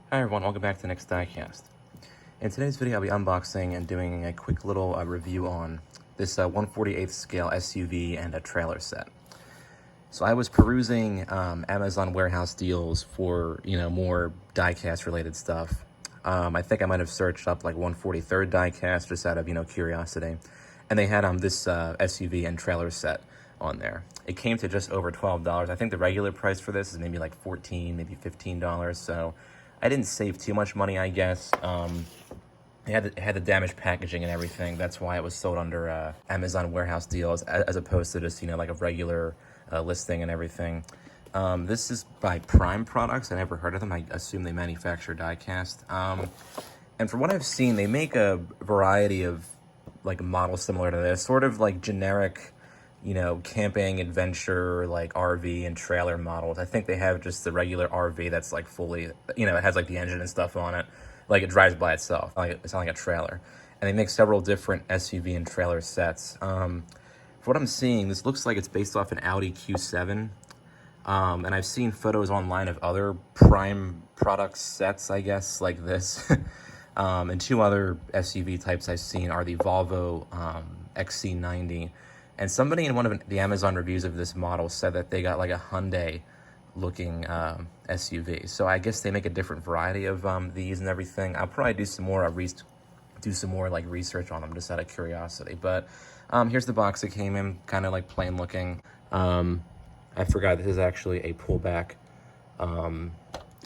Hi everyone, welcome back to the next diecast. In today's video, I'll be unboxing and doing a quick little review on this 1/48 scale SUV and a trailer set. So I was perusing Amazon warehouse deals for, more diecast related stuff. I think I might have searched up like 1/43 diecast just out of, curiosity. And they had this SUV and trailer set on there. It came to just over $12. I think the regular price for this is maybe like $14, maybe $15. So I didn't save too much money, I guess. It had the damaged packaging and everything. That's why it was sold under Amazon warehouse deals as opposed to just, like a regular listing and everything. This is by Prime Products. I never heard of them. I assume they manufacture diecast. And from what I've seen, they make a variety of like models similar to this, sort of like generic, camping, adventure, like RV and trailer models. I think they have just the regular RV that's like fully, it has like the engine and stuff on it. Like it drives by itself. It's not like a trailer. And they make several different SUV and trailer sets. For what I'm seeing, this looks like it's based off an Audi Q7. And I've seen photos online of other Prime Products sets, I guess, like this. And two other SUV types I've seen are the Volvo XC90. And somebody in one of the Amazon reviews of this model said that they got like a Hyundai looking SUV. So I guess they make a different variety of these and everything. I'll probably do some more like research on them just out of curiosity. But here's the box it came in, kind of like plain looking. I forgot this is actually a pullback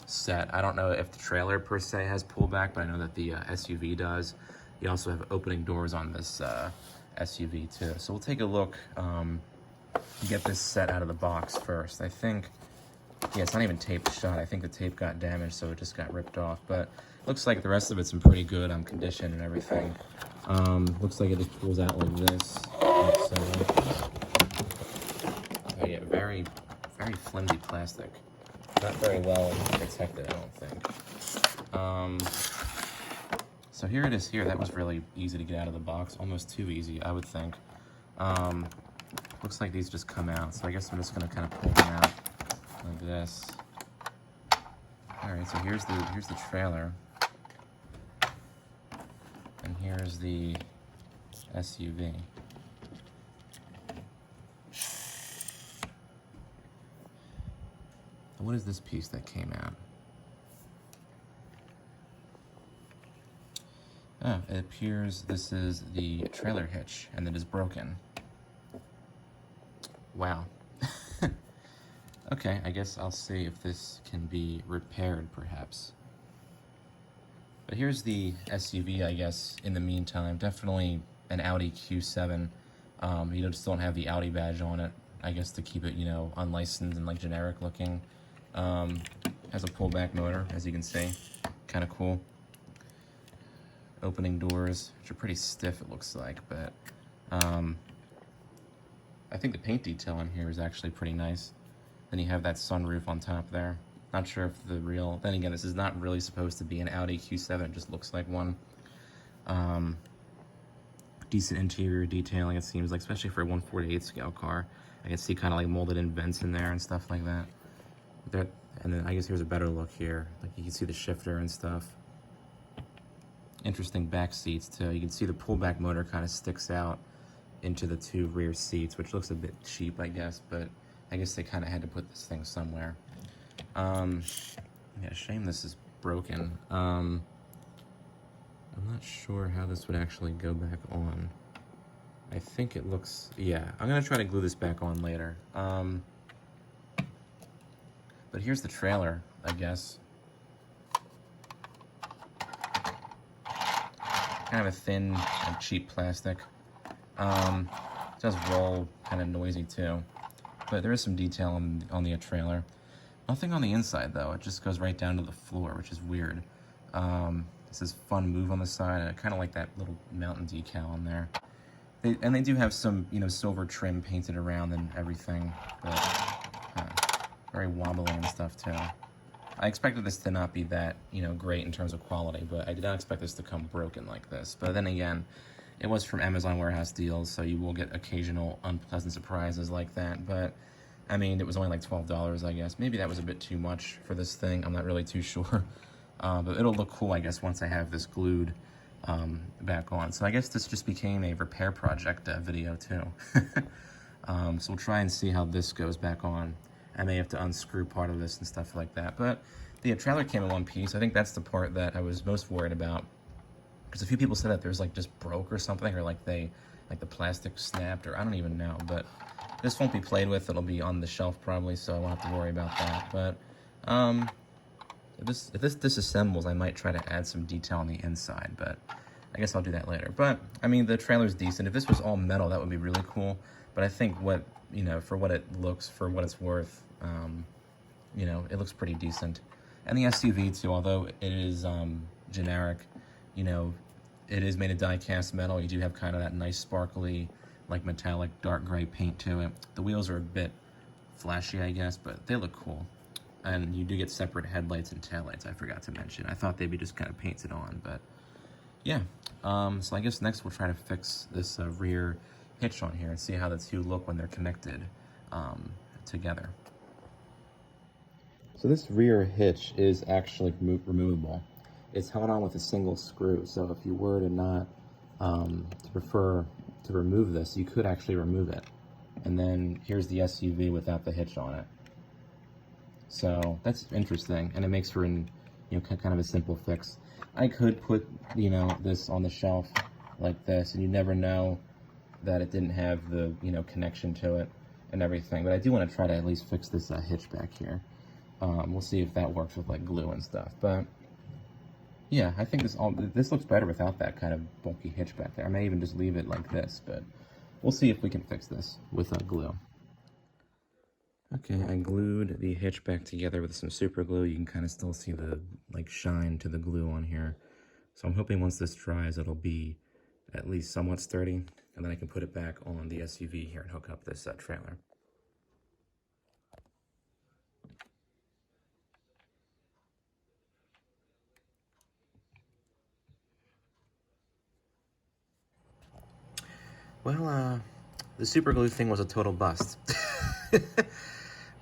set. I don't know if the trailer per se has pullback, but I know that the SUV does. You also have opening doors on this SUV too. So we'll take a look, get this set out of the box first. I think, yeah, it's not even taped shut. I think the tape got damaged, so it just got ripped off. But looks like the rest of it's in pretty good condition and everything. Looks like it just pulls out like this. Oh yeah, very, very flimsy plastic. Not very well protected, I don't think. So here it is here. That was really easy to get out of the box. Almost too easy, I would think. Looks like these just come out. So I guess I'm just gonna kind of pull them out like this. All right, so here's the trailer. And here's the SUV. What is this piece that came out? Oh, it appears this is the trailer hitch, and it is broken. Wow. Okay, I guess I'll see if this can be repaired, perhaps. But here's the SUV, I guess, in the meantime. Definitely an Audi Q7. You just don't have the Audi badge on it, I guess, to keep it, unlicensed and like generic looking. Has a pullback motor, as you can see. Kind of cool. Opening doors, which are pretty stiff, it looks like, but I think the paint detail on here is actually pretty nice. Then you have that sunroof on top there. Not sure if then again, this is not really supposed to be an Audi Q7, it just looks like one. Decent interior detailing, it seems like, especially for a 1/48 scale car. I can see kind of like molded in vents in there and stuff like that. And then I guess here's a better look here. Like you can see the shifter and stuff. Interesting back seats too. You can see the pullback motor kind of sticks out into the two rear seats, which looks a bit cheap, I guess, but I guess they kind of had to put this thing somewhere. Yeah, shame this is broken. I'm not sure how this would actually go back on. I think it looks, yeah, I'm gonna try to glue this back on later. But here's the trailer, I guess. Kind of a thin and cheap plastic. It does roll kind of noisy too. But there is some detail on the trailer. Nothing on the inside though. It just goes right down to the floor, which is weird. This is Fun Move on the side. And I kind of like that little mountain decal on there. They do have some, silver trim painted around and everything. But very wobbly and stuff too. I expected this to not be that, great in terms of quality, but I did not expect this to come broken like this. But then again, it was from Amazon warehouse deals, so you will get occasional unpleasant surprises like that. But I mean, it was only like $12, I guess. Maybe that was a bit too much for this thing. I'm not really too sure. but it'll look cool, I guess, once I have this glued back on. So I guess this just became a repair project video too. So we'll try and see how this goes back on. I may have to unscrew part of this and stuff like that. But the trailer came in one piece. I think that's the part that I was most worried about, because a few people said that there's like just broke or something, or like the plastic snapped, or I don't even know. But this won't be played with. It'll be on the shelf probably, so I won't have to worry about that. But if this disassembles, I might try to add some detail on the inside, but I guess I'll do that later. But I mean, the trailer's decent. If this was all metal, that would be really cool. But I think what, you know, for what it looks, for what it's worth, you know, it looks pretty decent. And the SUV too, although it is generic, you know, it is made of die-cast metal. You do have kind of that nice sparkly, like metallic dark gray paint to it. The wheels are a bit flashy, I guess, but they look cool. And you do get separate headlights and taillights, I forgot to mention. I thought they'd be just kind of painted on, but yeah. So I guess next we'll try to fix this rear hitch on here and see how the two look when they're connected together. So this rear hitch is actually removable. It's held on with a single screw, so if you were to not prefer to remove this, you could actually remove it. And then here's the SUV without the hitch on it. So that's interesting, and it makes for an, you know, kind of a simple fix. I could put, you know, this on the shelf like this, and you never know that it didn't have the, you know, connection to it and everything. But I do want to try to at least fix this hitch back here. We'll see if that works with like glue and stuff. But yeah, I think this looks better without that kind of bulky hitch back there. I may even just leave it like this, but we'll see if we can fix this with glue. Okay, I glued the hitch back together with some super glue. You can kind of still see the like shine to the glue on here. So I'm hoping once this dries, it'll be at least somewhat sturdy, and then I can put it back on the SUV here and hook up this trailer. Well, the super glue thing was a total bust.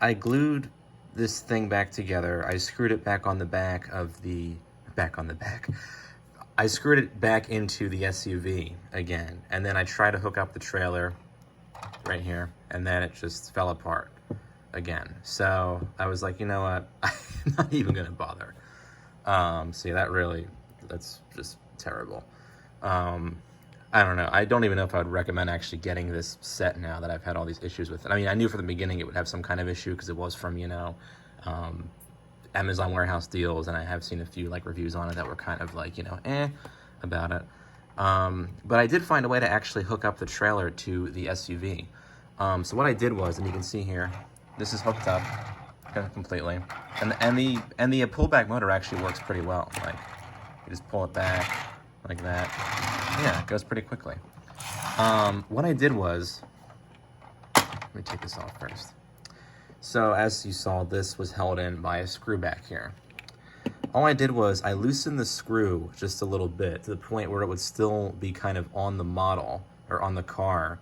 I glued this thing back together. I screwed it back on the back of the, I screwed it back into the SUV again, and then I tried to hook up the trailer right here, and then it just fell apart again. So I was like, you know what, I'm not even gonna bother. See, that's just terrible. I don't know. I don't even know if I would recommend actually getting this set now that I've had all these issues with it. I mean, I knew from the beginning it would have some kind of issue because it was from, you know, Amazon warehouse deals, and I have seen a few like reviews on it that were kind of like, you know, about it. But I did find a way to actually hook up the trailer to the SUV. So what I did was, and you can see here, this is hooked up completely, and the pullback motor actually works pretty well. Like, you just pull it back like that. Yeah, it goes pretty quickly. What I did was, let me take this off first. So as you saw, this was held in by a screw back here. All I did was I loosened the screw just a little bit to the point where it would still be kind of on the model or on the car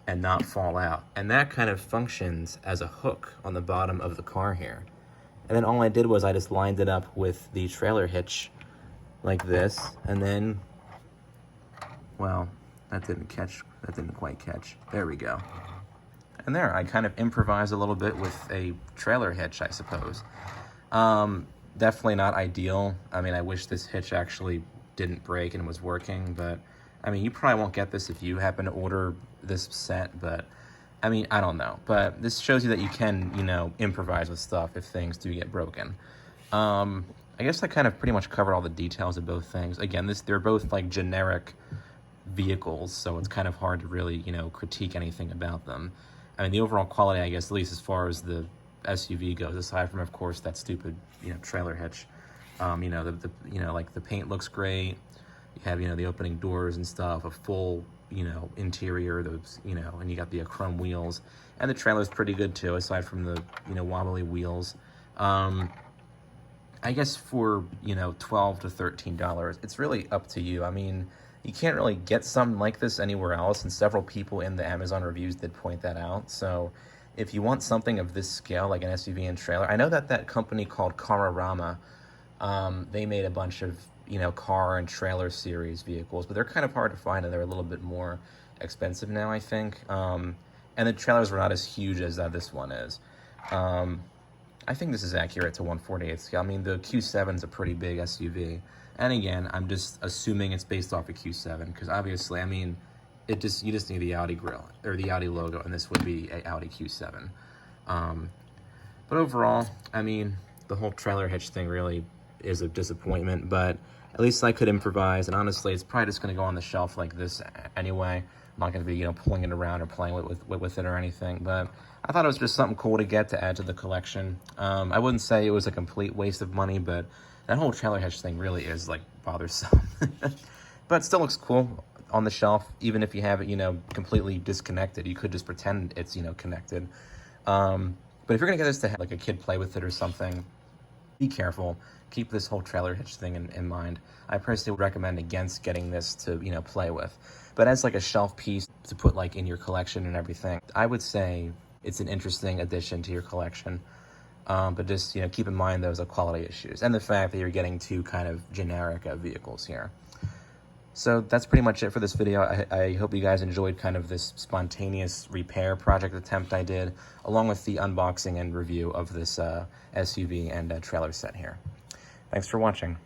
and not fall out. And that kind of functions as a hook on the bottom of the car here. And then all I did was I just lined it up with the trailer hitch like this, and then, well, that didn't quite catch. There we go. And there, I kind of improvised a little bit with a trailer hitch, I suppose. Definitely not ideal. I mean, I wish this hitch actually didn't break and was working, but I mean, you probably won't get this if you happen to order this set, but I mean, I don't know. But this shows you that you can, you know, improvise with stuff if things do get broken. I guess I kind of pretty much covered all the details of both things. Again, they're both like generic vehicles, so it's kind of hard to really, you know, critique anything about them. I mean, the overall quality, I guess, at least as far as the SUV goes, aside from, of course, that stupid, you know, trailer hitch. You know, you know, like the paint looks great. You have, you know, the opening doors and stuff, a full, you know, interior, those, you know, and you got the chrome wheels, and the trailer's pretty good too, aside from the, you know, wobbly wheels. I guess for, you know, $12 to $13, it's really up to you. I mean, you can't really get something like this anywhere else, and several people in the Amazon reviews did point that out. So if you want something of this scale, like an SUV and trailer, I know that company called Cararama They made a bunch of, car and trailer series vehicles, but they're kind of hard to find, and they're a little bit more expensive now, I think. And the trailers were not as huge as this one is. I think this is accurate to 1/48 scale. I mean, the Q7 is a pretty big SUV. And again, I'm just assuming it's based off a Q7, because obviously, I mean, you just need the Audi grille, or the Audi logo, and this would be a Audi Q7. But overall, I mean, the whole trailer hitch thing really is a disappointment, but at least I could improvise, and honestly, it's probably just going to go on the shelf like this anyway. I'm not going to be, pulling it around or playing with it or anything, but I thought it was just something cool to get to add to the collection. I wouldn't say it was a complete waste of money, but that whole trailer hitch thing really is, like, bothersome. But it still looks cool on the shelf, even if you have it, completely disconnected. You could just pretend it's, connected. But if you're going to get this to have, like, a kid play with it or something, be careful. Keep this whole trailer hitch thing in mind. I personally would recommend against getting this to, play with. But as, like, a shelf piece to put, like, in your collection and everything, I would say it's an interesting addition to your collection. But just, keep in mind those quality issues and the fact that you're getting two kind of generic vehicles here. So that's pretty much it for this video. I hope you guys enjoyed kind of this spontaneous repair project attempt I did, along with the unboxing and review of this SUV and trailer set here. Thanks for watching.